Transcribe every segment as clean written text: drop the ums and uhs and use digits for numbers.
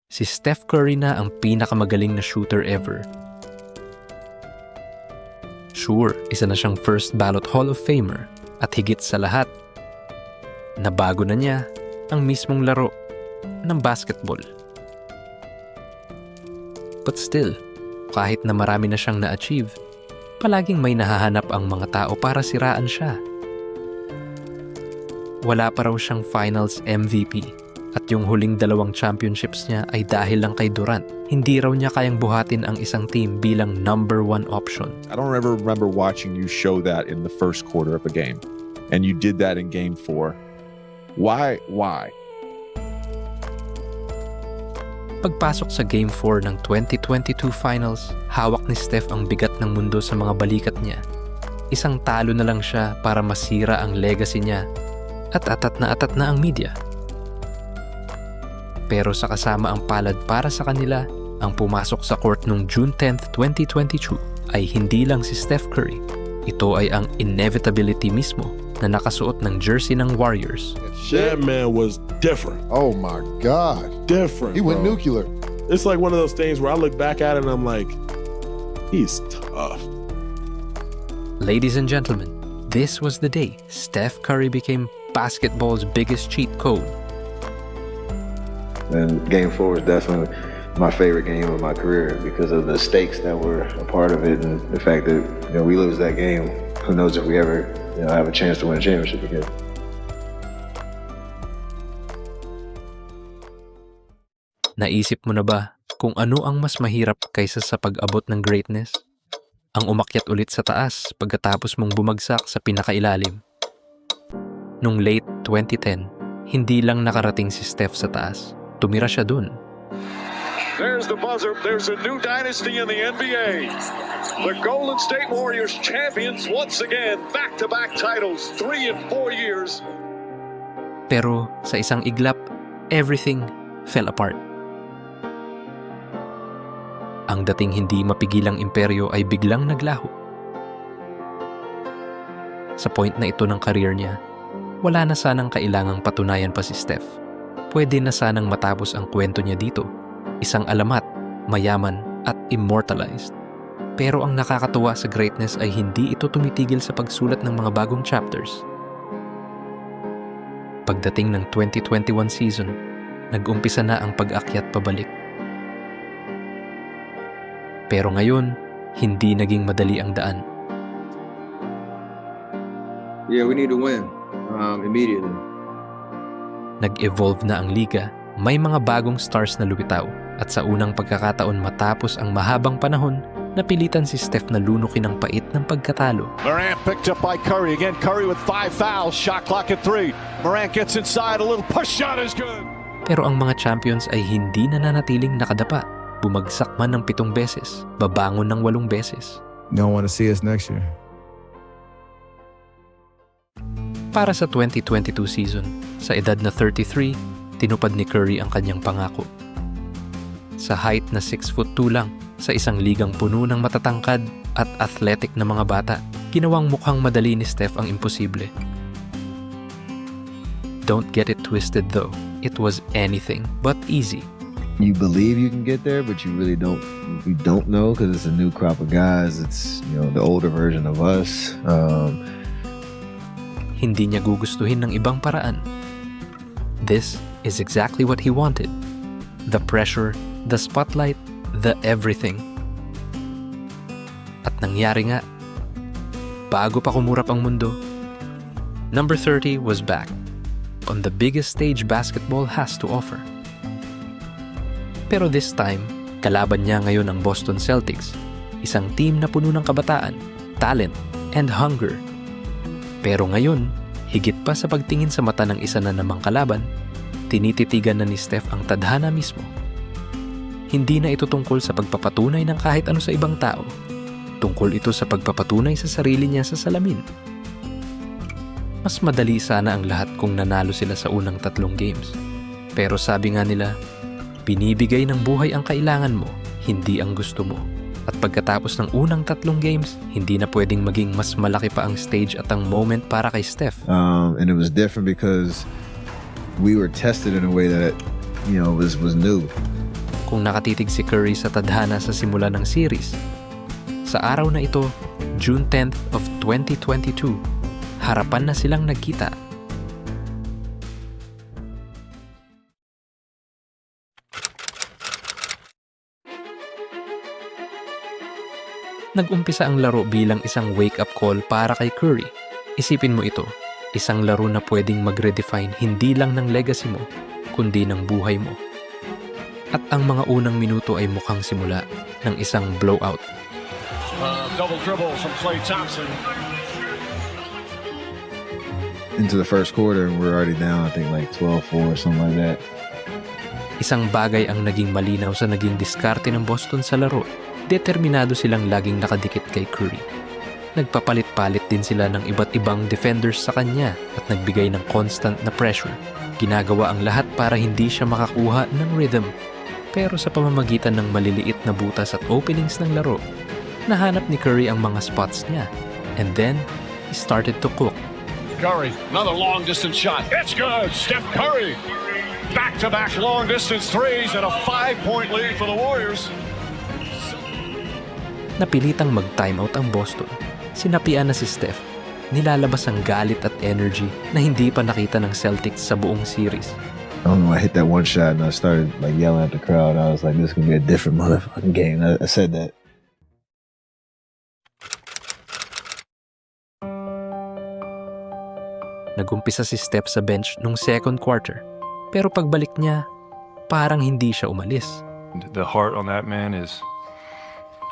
Si Steph Curry na ang pinakamagaling na shooter ever. Sure, isa na siyang first ballot Hall of Famer at higit sa lahat, nabago na niya ang mismong laro ng basketball. But still, kahit na marami na siyang na-achieve, palaging may nahahanap ang mga tao para siraan siya. Wala pa raw siyang finals MVP at yung huling 2 championships niya ay dahil lang kay Durant. Hindi raw niya kayang buhatin ang isang team bilang number 1 option. I don't ever remember watching you show that in the first quarter of a game. And you did that in game 4. Why? Pagpasok sa Game 4 ng 2022 Finals, hawak ni Steph ang bigat ng mundo sa mga balikat niya. Isang talo na lang siya para masira ang legacy niya at atat na ang media. Pero sa kasama ang palad para sa kanila, ang pumasok sa court noong June 10, 2022 ay hindi lang si Steph Curry. Ito ay ang inevitability mismo na nakasuot ng jersey ng Warriors. That man was different. Oh my God. Different. He went bro. nuclear. It's like one of those things where I look back at it and I'm like, he's tough. Ladies and gentlemen, this was the day Steph Curry became basketball's biggest cheat code. And Game 4 is definitely my favorite game of my career because of the stakes that were a part of it and the fact that we lose that game, who knows if we ever have a chance to win a championship again. Naisip mo na ba kung ano ang mas mahirap kaysa sa pag-abot ng greatness? Ang umakyat ulit sa taas pagkatapos mong bumagsak sa pinakailalim. Nung late 2010, hindi lang nakarating si Steph sa taas. Tumira siya dun. There's the buzzer. There's a new dynasty in the NBA. The Golden State Warriors champions once again. Back-to-back titles, 3 in 4 years. Pero sa isang iglap, everything fell apart. Ang dating hindi mapigilang imperyo ay biglang naglaho. Sa point na ito ng career niya, wala na sanang kailangang patunayan pa si Steph. Pwede na sanang matapos ang kwento niya dito. Isang alamat, mayaman at immortalized. Pero ang nakakatuwa sa greatness ay hindi ito tumitigil sa pagsulat ng mga bagong chapters. Pagdating ng 2021 season, nag-umpisa na ang pag-akyat pabalik. Pero ngayon, hindi naging madali ang daan. Yeah, we need to win immediately. Nag-evolve na ang liga, may mga bagong stars na lumitaw at sa unang pagkakataon matapos ang mahabang panahon, napilitan si Steph na lunukin ang pait ng pagkatalo. Morant picked up by Curry. Again, Curry with 5 fouls. Shot clock at 3. Morant gets inside. A little push shot is good. Pero ang mga champions ay hindi nananatiling nakadapa. Bumagsak man ng 7 beses, babangon ng 8 beses. Don't want to see us next year. Para sa 2022 season, sa edad na 33, tinupad ni Curry ang kanyang pangako. Sa height na 6'2" lang, sa isang ligang puno ng matatangkad at athletic na mga bata, ginawang mukhang madali ni Steph ang imposible. Don't get it twisted though, it was anything but easy. You believe you can get there, but you really don't. You don't know because it's a new crop of guys. It's the older version of us. Hindi niya gugustuhin ng ibang paraan. This is exactly what he wanted. The pressure, the spotlight, the everything. At nangyari nga, bago pa kumurap ang mundo, number 30 was back on the biggest stage basketball has to offer. Pero this time, kalaban niya ngayon ang Boston Celtics, isang team na puno ng kabataan, talent, and hunger. Pero ngayon, higit pa sa pagtingin sa mata ng isa na namang kalaban, tinititigan na ni Steph ang tadhana mismo. Hindi na ito tungkol sa pagpapatunay ng kahit ano sa ibang tao. Tungkol ito sa pagpapatunay sa sarili niya sa salamin. Mas madali sana ang lahat kung nanalo sila sa unang 3 games. Pero sabi nga nila, binibigay ng buhay ang kailangan mo, hindi ang gusto mo. At pagkatapos ng unang 3 games, hindi na pwedeng maging mas malaki pa ang stage at ang moment para kay Steph. And it was different because we were tested in a way that was new. kung nakatitig si Curry sa tadhana sa simula ng series. Sa araw na ito, June 10th of 2022, harapan na silang nagkita. Nag-umpisa ang laro bilang isang wake-up call para kay Curry. Isipin mo ito, isang laro na pwedeng mag-redefine hindi lang ng legacy mo, kundi ng buhay mo. At ang mga unang minuto ay mukhang simula ng isang blowout. Double dribble from Klay Thompson. Into the first quarter, and we're already down, I think, like 12-4 or something like that. Isang bagay ang naging malinaw sa naging diskarte ng Boston sa laro. Determinado silang laging nakadikit kay Curry. Nagpapalit-palit din sila ng iba't ibang defenders sa kanya at nagbigay ng constant na pressure. Ginagawa ang lahat para hindi siya makakuha ng rhythm. Pero sa pamamagitan ng maliliit na butas at openings ng laro, nahanap ni Curry ang mga spots niya. And then, he started to cook. Curry, another long distance shot. It's good. Steph Curry. Back-to-back long distance threes and a 5-point lead for the Warriors. Napilitang mag-timeout ang Boston. Sinapian na si Steph. Nilalabas ang galit at energy na hindi pa nakita ng Celtics sa buong series. I don't know, I hit that one shot and I started like yelling at the crowd. I was like, this is gonna be a different motherfucking game. I said that. Nagumpisa si Steph sa bench nung second quarter. Pero pagbalik niya, parang hindi siya umalis. The heart on that man is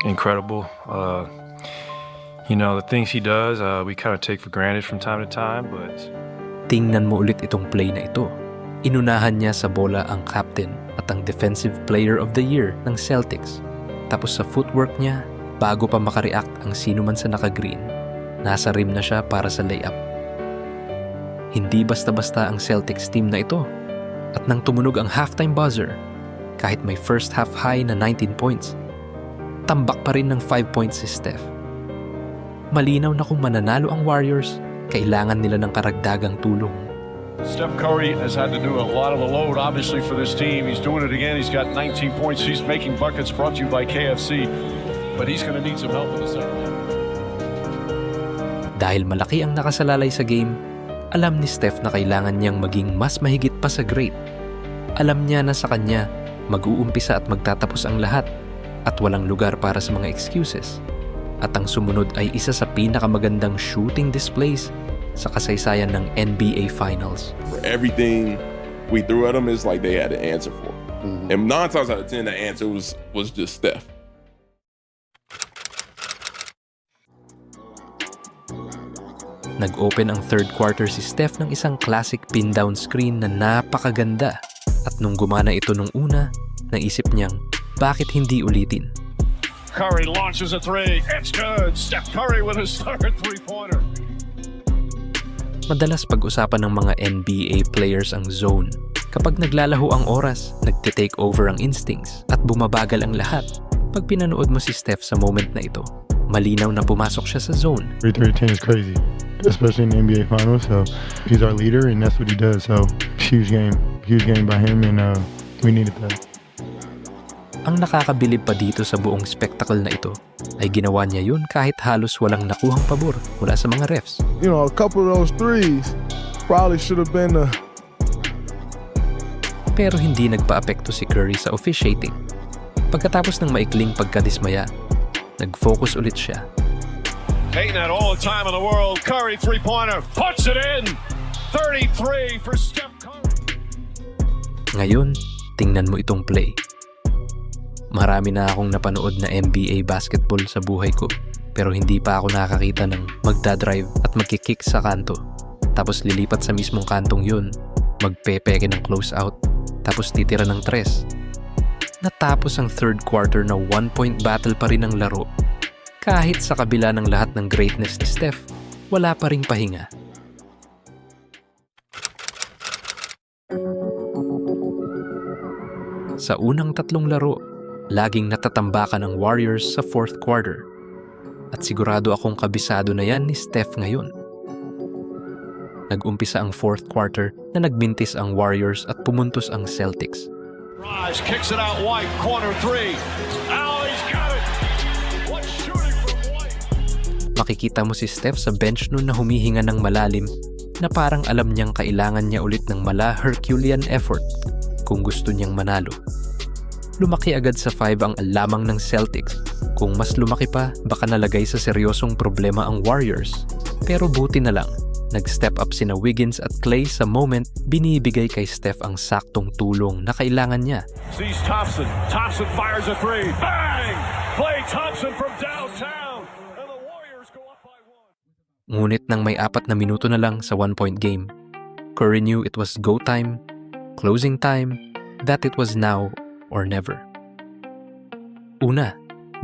incredible. You know, the things he does, we kind of take for granted from time to time, but Tingnan mo ulit itong play na ito. Inunahan niya sa bola ang captain at ang defensive player of the year ng Celtics. Tapos sa footwork niya, bago pa makareact ang sino man sa naka-green, nasa rim na siya para sa layup. Hindi basta-basta ang Celtics team na ito. At nang tumunog ang halftime buzzer, kahit may first half high na 19 points, tambak pa rin ng 5 points si Steph. Malinaw na kung mananalo ang Warriors, kailangan nila ng karagdagang tulong. Steph Curry has had to do a lot of the load, obviously, for this team. He's doing it again. He's got 19 points. He's making buckets, brought to you by KFC. But he's going to need some help in the second half. Dahil malaki ang nakasalalay sa game, alam ni Steph na kailangan niyang maging mas mahigit pa sa great. Alam niya na sa kanya, mag-uumpisa at magtatapos ang lahat at walang lugar para sa mga excuses. At ang sumunod ay isa sa pinakamagandang shooting displays sa kasaysayan ng NBA Finals. Everything we threw at them is like they had to answer for. And 9 times out of 10, the answer was just Steph. Nag-open ang third quarter si Steph ng isang classic pin-down screen na napakaganda. At nung gumana ito nung una, naisip niyang, bakit hindi ulitin? Curry launches a three. It's good. Steph Curry with his third three-pointer. Madalas pag-usapan ng mga NBA players ang zone. Kapag naglalaho ang oras, nagte-take over ang instincts at bumabagal ang lahat. Pag pinanood mo si Steph sa moment na ito, malinaw na pumasok siya sa zone. 3-13 is crazy, especially in the NBA Finals. So he's our leader, and that's what he does. So huge game by him, and we needed that. Ang nakakabilib pa dito sa buong spectacle na ito ay ginawa niya yun kahit halos walang nakuhang pabor mula sa mga refs. You know, a couple of those threes probably should have been Pero hindi nagpa-apekto si Curry sa officiating. Pagkatapos ng maikling pagkadismaya, nag-focus ulit siya. Taking that all the time in the world. Curry three-pointer. Puts it in. 33 for Steph Curry. Ngayon, tingnan mo itong play. Marami na akong napanood na NBA basketball sa buhay ko, pero hindi pa ako nakakita ng magdadrive at magkikick sa kanto. Tapos lilipat sa mismong kantong yun, magpepeke ng close out, tapos titira ng tres. Natapos ang third quarter na 1-point battle pa rin ang laro. Kahit sa kabila ng lahat ng greatness ni Steph, wala pa ring pahinga. Sa unang tatlong laro, laging natatambakan ang Warriors sa fourth quarter. At sigurado akong kabisado na yan ni Steph ngayon. Nag-umpisa ang fourth quarter na nagbintis ang Warriors at pumuntos ang Celtics. Rise, kicks it out White, corner three. Oh, he's got it. What shooting from White? Makikita mo si Steph sa bench nun na humihinga ng malalim na parang alam niyang kailangan niya ulit ng Herculean effort kung gusto niyang manalo. Lumaki agad sa 5 ang lamang ng Celtics. Kung mas lumaki pa, baka nalagay sa seryosong problema ang Warriors. Pero buti na lang, nag-step up sina Wiggins at Klay sa moment binibigay kay Steph ang saktong tulong na kailangan niya. Sees Thompson. Thompson fires a three. Bang! Klay Thompson from downtown. And the Warriors go up by 1. Ngunit nang may 4 na minuto na lang sa 1-point game, Curry knew it was go time, closing time, that it was now or never. Una,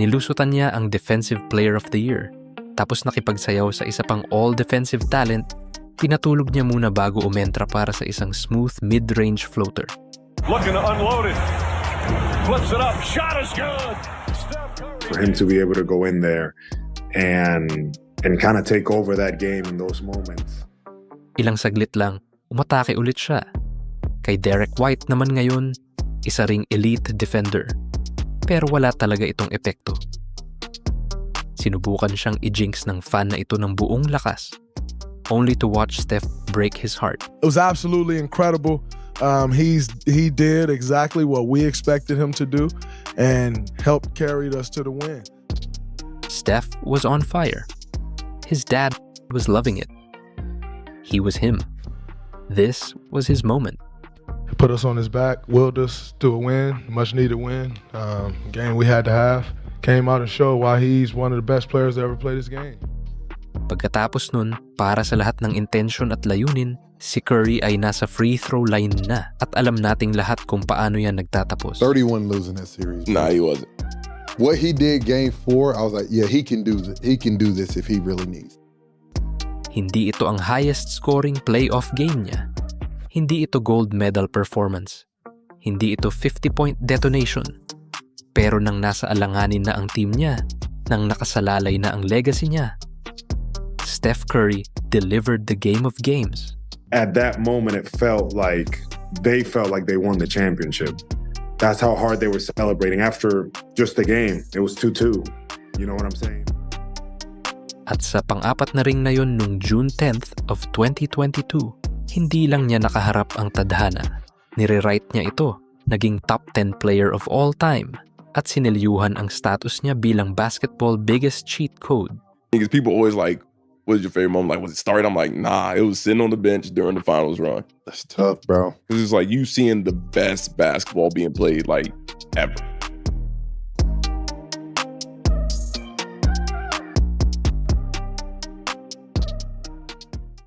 nilusutan niya ang Defensive Player of the Year. Tapos nakipagsayaw sa isa pang all-defensive talent, pinatulog niya muna bago umentra para sa isang smooth mid-range floater. Looking to unload it. Flips it up. Shot is good. For him to be able to go in there and kind of take over that game in those moments. Ilang saglit lang, umatake ulit siya. Kay Derek White naman ngayon, isa ring elite defender. Pero wala talaga itong epekto. Sinubukan siyang i-jinx ng fan na ito ng buong lakas, only to watch Steph break his heart. It was absolutely incredible. He did exactly what we expected him to do and helped carry us to the win. Steph was on fire. His dad was loving it. He was him. This was his moment. Put us on his back, willed us to a win, much needed win. Game we had to have. Came out and showed why he's one of the best players to ever play this game. Pagkatapos nun, para sa lahat ng intention at layunin, si Curry ay nasa free throw line na at alam nating lahat kung paano yan nagtatapos. 31 losing that series. Nah, he wasn't. What he did game 4, I was like, yeah, he can do this. He can do this if he really needs. Hindi ito ang highest scoring playoff game niya. Hindi ito gold medal performance. Hindi ito 50-point detonation. Pero nang nasa alanganin na ang team niya, nang nakasalalay na ang legacy niya, Steph Curry delivered the game of games. At that moment, it felt like they won the championship. That's how hard they were celebrating after just the game. It was 2-2. You know what I'm saying? At sa pang-4 na ring na yun nung June 10th of 2022, hindi lang niya nakaharap ang tadhana. Nire-write niya ito, naging top 10 player of all time, at sinilyuhan ang status niya bilang basketball biggest cheat code. Because people always like, what was your favorite moment? Like, was it starting? I'm like, nah, it was sitting on the bench during the finals run. That's tough, bro. Because it's like you seeing the best basketball being played, like, ever.